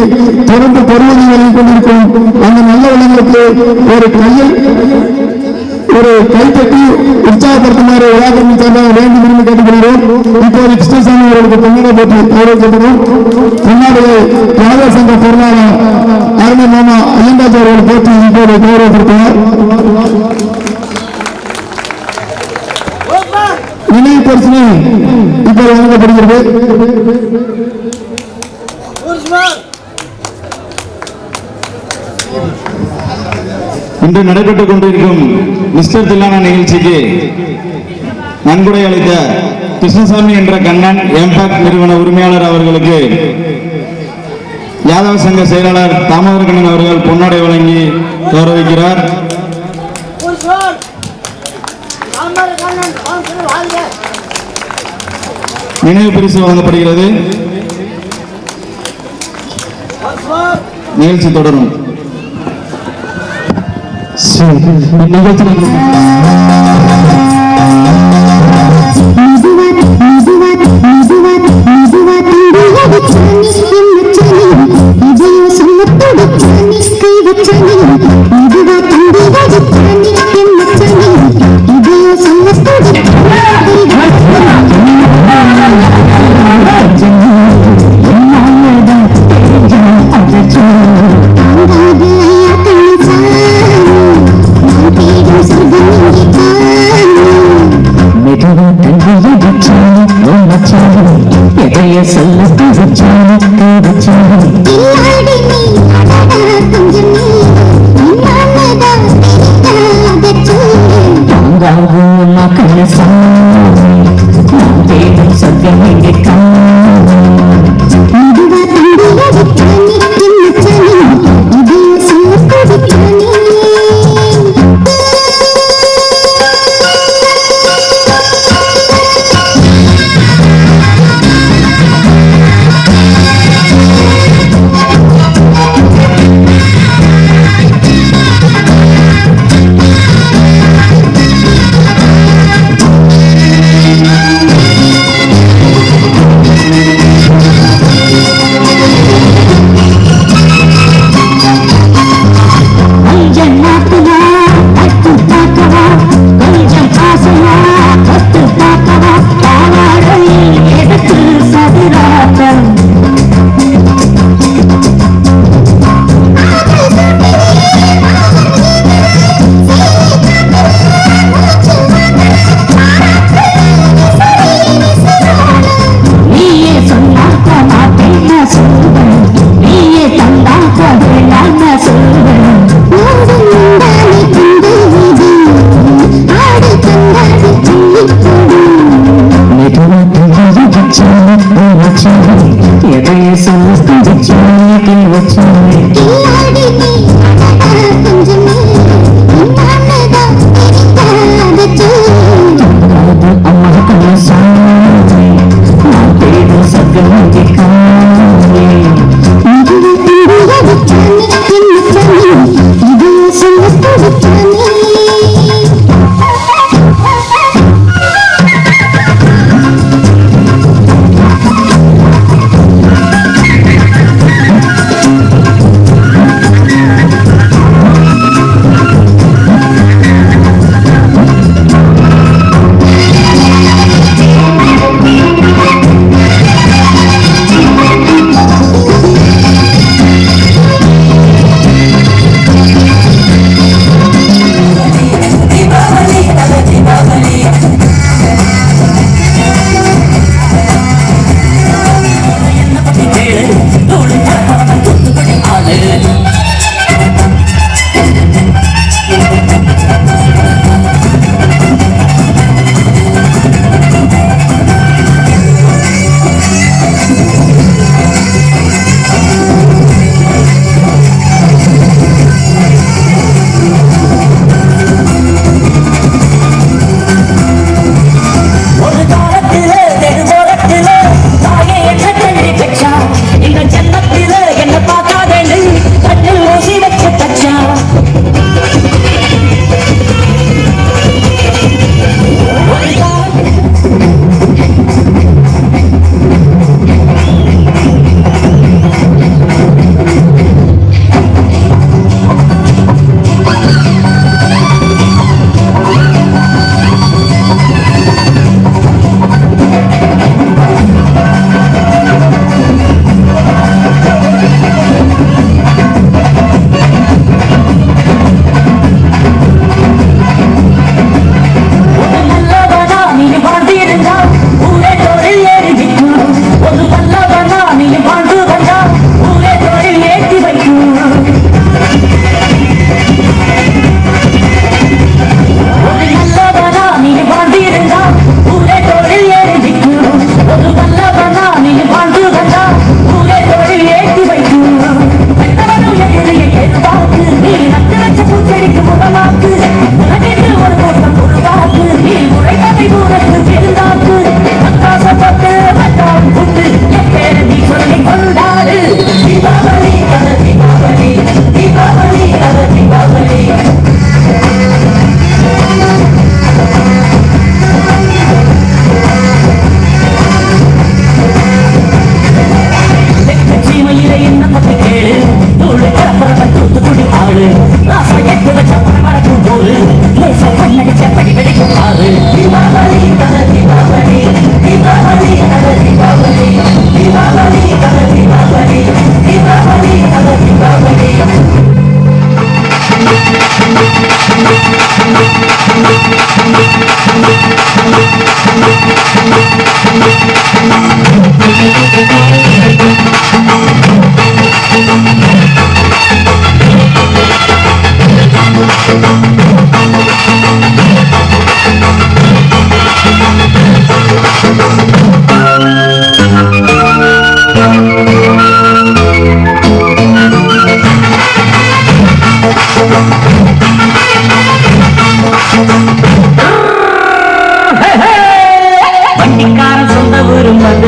தொடர்ந்து பருவதை வழங்கிக் கொண்டிருக்கும் அந்த நல்ல வளங்களுக்கு ஒரு கைத்தட்டி உற்சாகப்படுத்துமாறு விழாக்கரணி சார்பாக வேண்டும் என்று கேட்டுக்கொள்கிறோம். இப்போது கிருஷ்ணசாமி அவர்களுக்கு பொன்னாடை போட்டு கௌரவிக்கப்படும். பொன்னாடையை தியாக சங்க பொருளாளர் அருமை மாமா ஐயன்ராஜ் அவர்கள் போற்றி இப்போது கௌரவப்படுத்துவார். நினைவு பரிசினை இப்போது வழங்கப்படுகிறது. இன்று நடைபெற்றுக் கொண்டிருக்கும் மிஸ்டர் தில்லானா நிகழ்ச்சிக்கு நன்கொடை அளித்த கிருஷ்ணசாமி என்ற கண்ணன் எம்பாக்ட் நிறுவன உரிமையாளர் அவர்களுக்கு யாதவ சங்க செயலாளர் தாமோதர கண்ணன் அவர்கள் பொன்னாடை வழங்கி கௌரவிக்கிறார். நினைவு பரிசு வழங்கப்படுகிறது. நிகழ்ச்சி தொடரும்.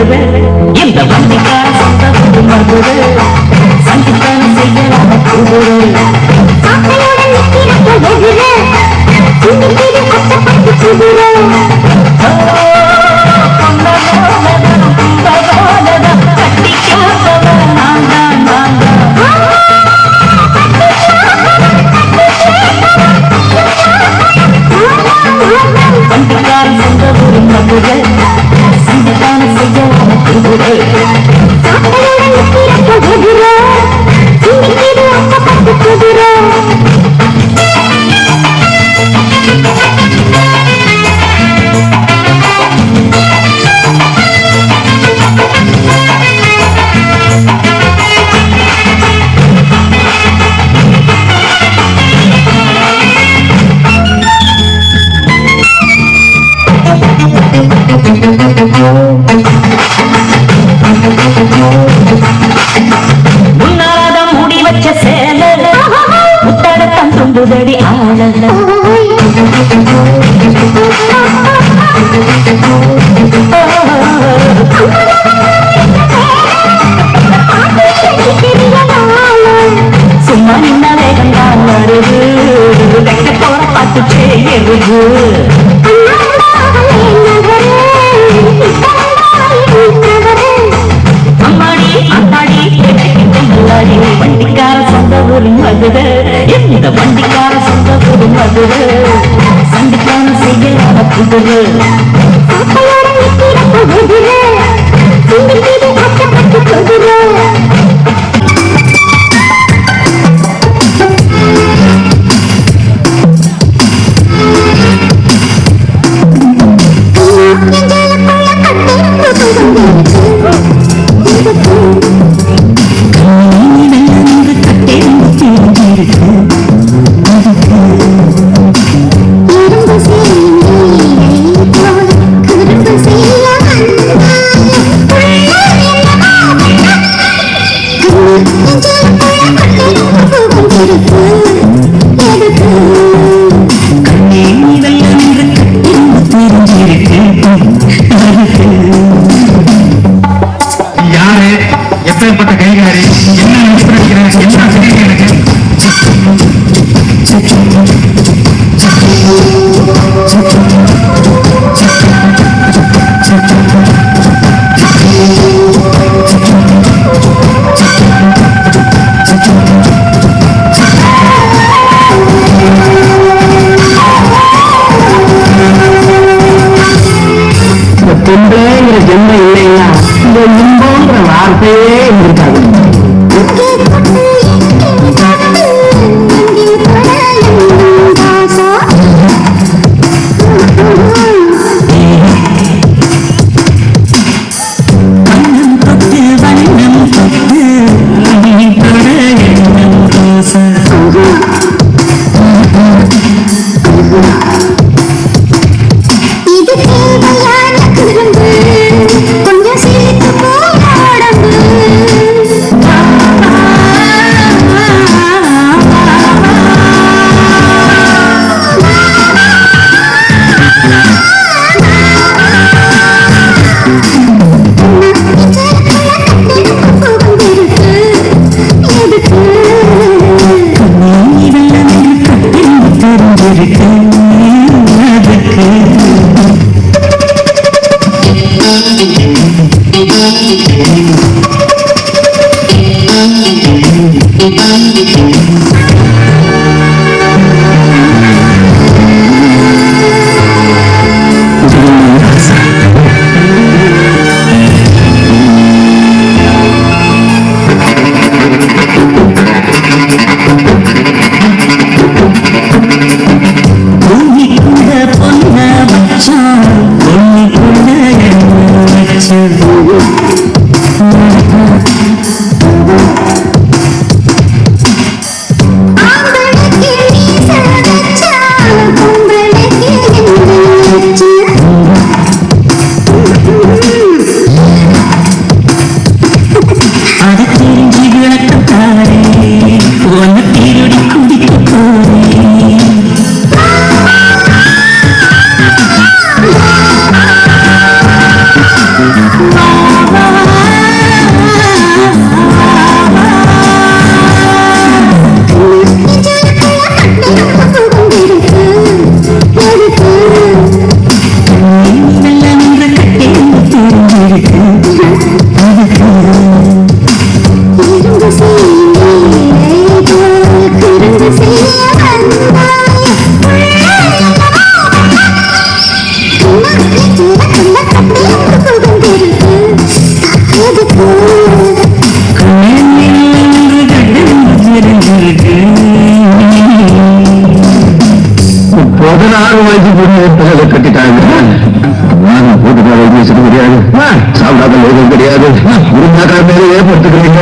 மதுரை இந்த வண்டிக்கார சொந்த ஊரு மதுரை சந்தித்தான செய்யலாம் குதிரை வண்டிக்கார சொந்த ஊரு மதுரை சந்தித்தான செய்யலாம் குதிரை முன்னாதான் மூடி வச்ச சேல முத்தடத்தம் துண்டுதடி ஆளல சும்மா நின்ன வேகம் தான் வருது வெட்ட போற பார்த்து செய்யுது அம்மாடி அம்மாடி முன்னாடி வண்டிக்கார சொந்த ஊரு மதுரை இந்த வண்டிக்கார சொந்த ஊரு மதுரை சண்டிக்கான செய்யலாத குதிரை யாரு எப்பேற்பட்ட கைகாரி என்ன நினைக்கிறேன் என்ன தெரியும் எனக்கு பொம்பளைங்கிற ஜென்மம் இல்லைன்னா இந்த இன்பம்ன்ற வார்த்தையே இருக்காது கொஞ்சம் சீட்டு போடாடம்பு பிறகு கட்டிட்டாங்க. கூட்டுக்கார பேச முடியாது, சாப்பிடாத லோகம் கிடையாது. இருந்தாக்கார மேலே ஏற்படுத்துக்கிறீங்க.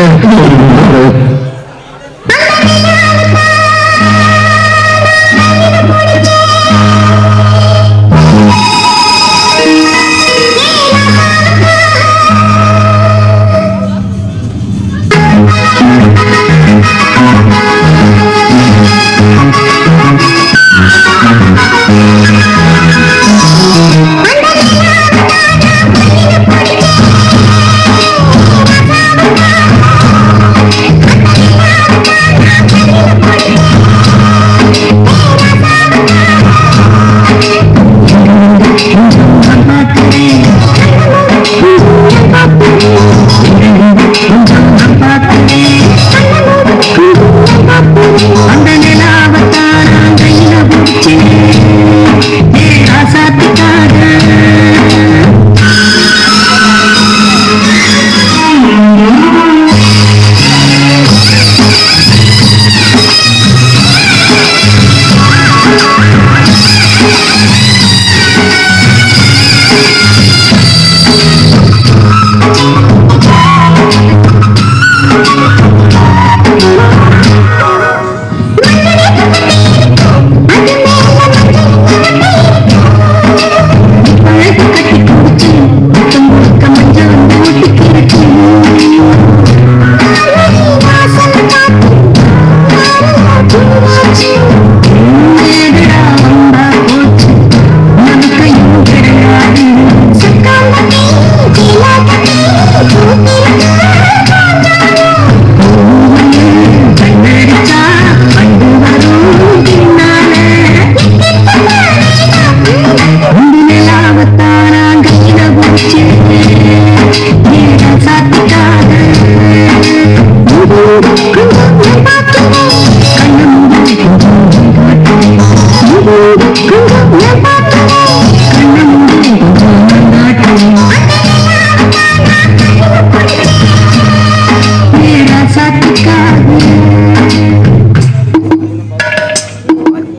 கண்ண